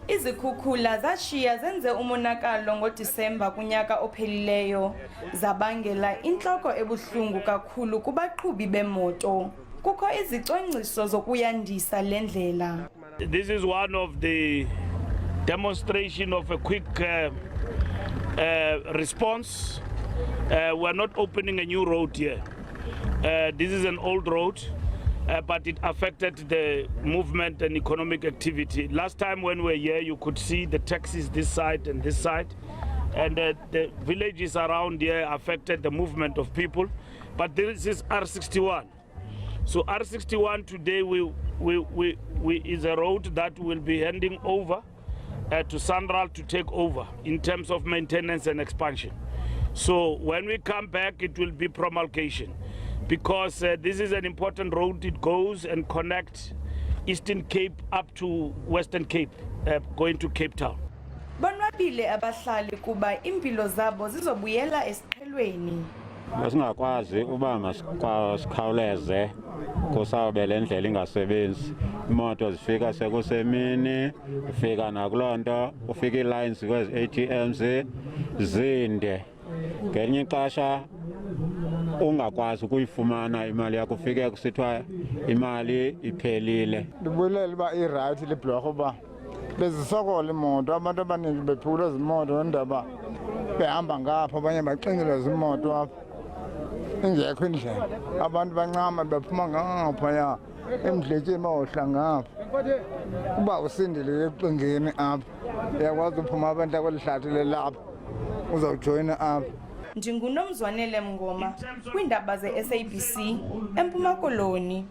Izikhukhula zashiya zenze umonakalo ngoDisemba kunyaka ophelileyo, zabangela intloko ebuhlungu kakhulu kubaqhubi bemoto. Kukho izicwangciso zokuyandisa le ndlela. This is one of the demonstration of a quick response. We're not opening a new road here. This is an old road. But it affected the movement and economic activity. Last time when we were here, you could see the taxis this side and this side. And the villages around here affected the movement of people. But this is R61. So R61 today is a road that will be handing over to Central to take over in terms of maintenance and expansion. So when we come back, it will be promulgation. Because this is an important road. It goes and connects Eastern Cape up to Western Cape, going to Cape Town. Bonwabile abahlali kuba impilo zabo zizobuyela esiqhelweni. Masingakwazi uba masikhawuleze kusawube le ndlela ingasebenzi. Imoto zifika sekusemini, ufika nakulonto, ufika ilines kwezi ATMs zinde. Ngelinye ixesha ungakwazi ukuyifumana imali yakho, ufike kusithiwa imali iphelile. Ndibulele uba irayithi libhlorho uba bezisokola imoto, abantu abaninzi bephula zimoto wendaba behamba ngapha, abanye baxingelwa zimoto apha ingekho indlela. Abantu bancama bephuma ngaphaya emdletyeni bayohla ngapha. Uba usindile eqingeni apha uyakwazi uphuma abantu akwelihlathi lelapha uzawujoyina apha. Ndingunomzwanele Mngoma kwiindaba ze SABC eMpuma Koloni.